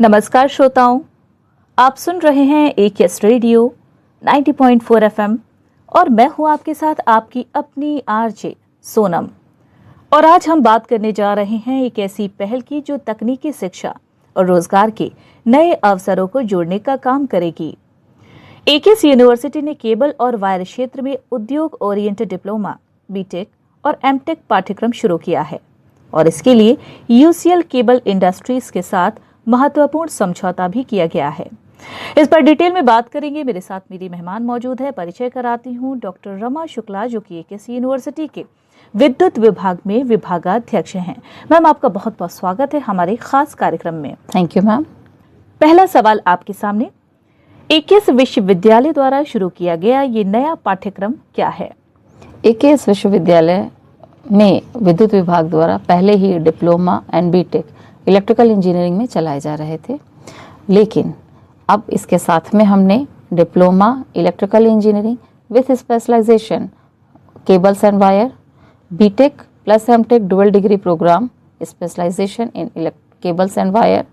नमस्कार श्रोताओं, आप सुन रहे हैं AKS रेडियो 90.4 FM और मैं हूं आपके साथ आपकी अपनी RJ सोनम। और आज हम बात करने जा रहे हैं एक ऐसी पहल की जो तकनीकी शिक्षा और रोजगार के नए अवसरों को जोड़ने का काम करेगी। AKS यूनिवर्सिटी ने केबल और वायर क्षेत्र में उद्योग ओरिएंटेड डिप्लोमा, BTech और MTech पाठ्यक्रम शुरू किया है और इसके लिए UCL केबल इंडस्ट्रीज के साथ महत्वपूर्ण समझौता भी किया गया है। इस पर डिटेल में बात करेंगे। मेरे साथ मेरी मेहमान मौजूद है। परिचय कराती हूँ, डॉक्टर रमा शुक्ला जो कि AKS यूनिवर्सिटी के विद्युत विभाग में विभागाध्यक्ष हैं। मैम, आपका बहुत बहुत स्वागत है हमारे खास कार्यक्रम में। Thank you ma'am. पहला सवाल आपके सामने, AKS विश्वविद्यालय द्वारा शुरू किया गया ये नया पाठ्यक्रम क्या है? AKS विश्वविद्यालय में विद्युत विभाग द्वारा पहले ही diploma and BTech electrical engineering में चलाए जा रहे थे, लेकिन अब इसके साथ में हमने diploma electrical engineering with specialisation cables and wire, BTech plus MTech dual degree programme specialisation in cables and wire,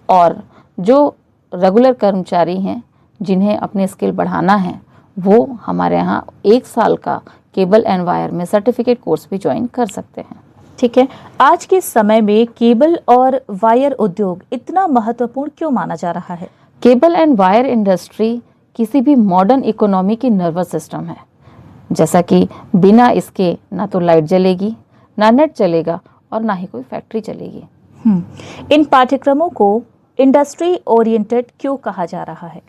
और जो रेगुलर कर्मचारी हैं जिन्हें अपने स्किल बढ़ाना है वो हमारे यहाँ 1 साल का केबल एंड वायर में सर्टिफिकेट कोर्स भी ज्वाइन कर सकते हैं। ठीक है, आज के समय में केबल और वायर उद्योग इतना महत्वपूर्ण क्यों माना जा रहा है? केबल एंड वायर इंडस्ट्री किसी भी मॉडर्न इकोनॉमी की नर्वस सिस्टम है। जैसा कि बिना इसके ना तो लाइट जलेगी, ना नेट चलेगा और ना ही कोई फैक्ट्री चलेगी। इन पाठ्यक्रमों को इंडस्ट्री ओरिएंटेड क्यों कहा जा रहा है?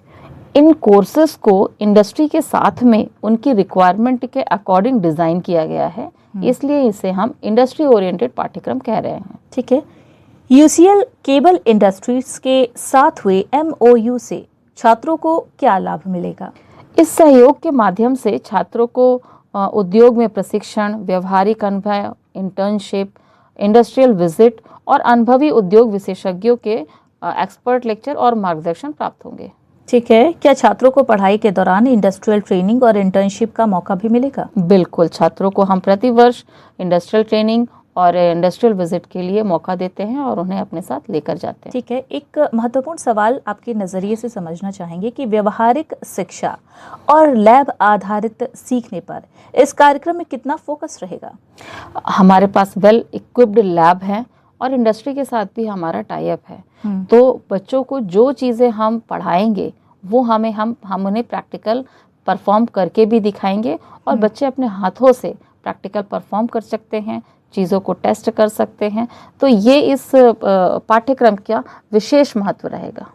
इन कोर्सेज को इंडस्ट्री के साथ में उनकी रिक्वायरमेंट के अकॉर्डिंग डिज़ाइन किया गया है, इसलिए इसे हम इंडस्ट्री ओरिएंटेड पाठ्यक्रम कह रहे हैं। ठीक है, UCL केबल इंडस्ट्रीज के साथ हुए MOU से छात्रों को क्या लाभ मिलेगा? इस सहयोग के माध्यम से छात्रों को उद्योग में प्रशिक्षण, व्यवहारिक अनुभव, इंटर्नशिप, इंडस्ट्रियल विजिट और अनुभवी उद्योग विशेषज्ञों के एक्सपर्ट लेक्चर और मार्गदर्शन प्राप्त होंगे। ठीक है, क्या छात्रों को पढ़ाई के दौरान इंडस्ट्रियल ट्रेनिंग और इंटर्नशिप का मौका भी मिलेगा? बिल्कुल, छात्रों को हम प्रतिवर्ष इंडस्ट्रियल ट्रेनिंग और इंडस्ट्रियल विजिट के लिए मौका देते हैं और उन्हें अपने साथ लेकर जाते हैं। ठीक है, एक महत्वपूर्ण सवाल आपके नज़रिए से समझना चाहेंगे कि व्यवहारिक शिक्षा और लैब आधारित सीखने पर इस कार्यक्रम में कितना फोकस रहेगा? हमारे पास वेल इक्विप्ड लैब है और इंडस्ट्री के साथ भी हमारा टाई अप है। तो बच्चों को जो चीज़ें हम पढ़ाएंगे वो हम उन्हें प्रैक्टिकल परफॉर्म करके भी दिखाएंगे और बच्चे अपने हाथों से प्रैक्टिकल परफॉर्म कर सकते हैं, चीज़ों को टेस्ट कर सकते हैं। तो ये इस पाठ्यक्रम का विशेष महत्व रहेगा।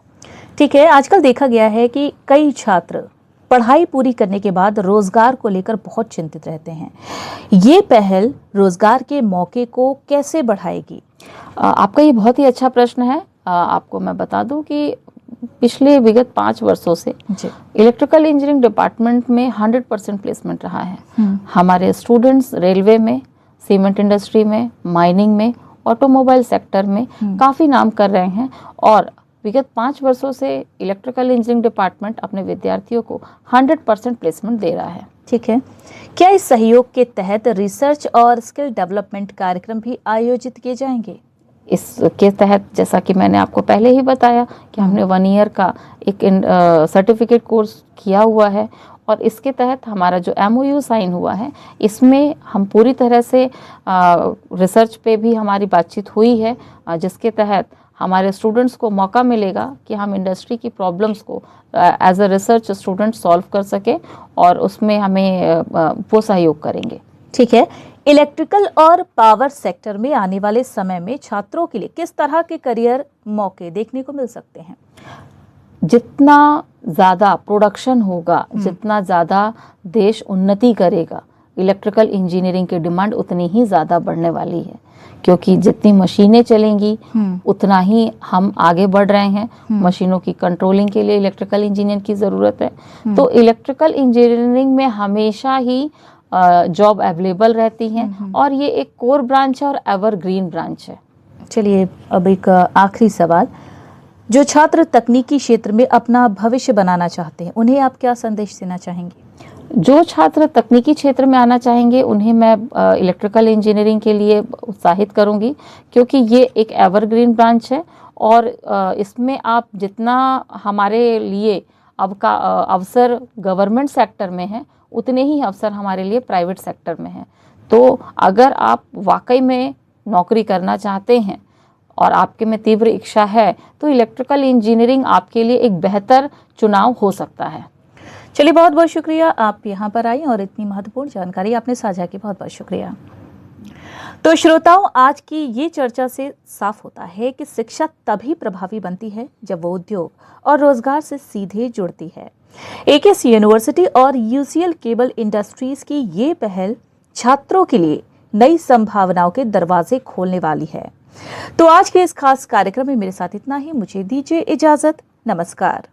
ठीक है, आजकल देखा गया है कि कई छात्र पढ़ाई पूरी करने के बाद रोजगार को लेकर बहुत चिंतित रहते हैं। ये पहल रोजगार के मौके को कैसे बढ़ाएगी? आपका ये बहुत ही अच्छा प्रश्न है। आपको मैं बता दूं कि पिछले विगत 5 वर्षों से इलेक्ट्रिकल इंजीनियरिंग डिपार्टमेंट में 100% प्लेसमेंट रहा है। हमारे स्टूडेंट्स रेलवे में, सीमेंट इंडस्ट्री में, माइनिंग में, ऑटोमोबाइल सेक्टर में काफ़ी नाम कर रहे हैं और विगत 5 वर्षों से इलेक्ट्रिकल इंजीनियरिंग डिपार्टमेंट अपने विद्यार्थियों को 100% प्लेसमेंट दे रहा है। ठीक है, क्या इस सहयोग के तहत रिसर्च और स्किल डेवलपमेंट कार्यक्रम भी आयोजित किए जाएंगे? इसके तहत जैसा कि मैंने आपको पहले ही बताया कि हमने 1 ईयर का एक सर्टिफिकेट कोर्स किया हुआ है और इसके तहत हमारा जो MOU साइन हुआ है इसमें हम पूरी तरह से रिसर्च पे भी हमारी बातचीत हुई है, जिसके तहत हमारे स्टूडेंट्स को मौका मिलेगा कि हम इंडस्ट्री की प्रॉब्लम्स को as a research student solve कर सके और उसमें हमें वो सहयोग करेंगे। ठीक है, इलेक्ट्रिकल और पावर सेक्टर में आने वाले समय में छात्रों के लिए किस तरह के करियर मौके देखने को मिल सकते हैं? जितना ज़्यादा प्रोडक्शन होगा, जितना ज़्यादा देश उन्नति करेगा, इलेक्ट्रिकल इंजीनियरिंग की डिमांड उतनी ही ज़्यादा बढ़ने वाली है, क्योंकि जितनी मशीनें चलेंगी उतना ही हम आगे बढ़ रहे हैं। मशीनों की कंट्रोलिंग के लिए इलेक्ट्रिकल इंजीनियर की ज़रूरत है। तो इलेक्ट्रिकल इंजीनियरिंग में हमेशा ही जॉब अवेलेबल रहती हैं और ये एक कोर ब्रांच है और एवरग्रीन ब्रांच है। चलिए, अब एक आखिरी सवाल, जो छात्र तकनीकी क्षेत्र में अपना भविष्य बनाना चाहते हैं उन्हें आप क्या संदेश देना चाहेंगे? जो छात्र तकनीकी क्षेत्र में आना चाहेंगे उन्हें मैं इलेक्ट्रिकल इंजीनियरिंग के लिए उत्साहित करूंगी, क्योंकि ये एक एवरग्रीन ब्रांच है और इसमें आप जितना हमारे लिए अब का अवसर गवर्नमेंट सेक्टर में है, उतने ही अवसर हमारे लिए प्राइवेट सेक्टर में हैं। तो अगर आप वाकई में नौकरी करना चाहते हैं और आपके में तीव्र इच्छा है, तो इलेक्ट्रिकल इंजीनियरिंग आपके लिए एक बेहतर चुनाव हो सकता है। चलिए, बहुत बहुत शुक्रिया, आप यहाँ पर आई और इतनी महत्वपूर्ण जानकारी आपने साझा की, बहुत बहुत शुक्रिया। तो श्रोताओं, आज की ये चर्चा से साफ होता है कि शिक्षा तभी प्रभावी बनती है जब वो उद्योग और रोजगार से सीधे जुड़ती है। एकेएस यूनिवर्सिटी और यूसीएल केबल इंडस्ट्रीज की ये पहल छात्रों के लिए नई संभावनाओं के दरवाजे खोलने वाली है। तो आज के इस खास कार्यक्रम में मेरे साथ इतना ही। मुझे दीजिए इजाजत। नमस्कार।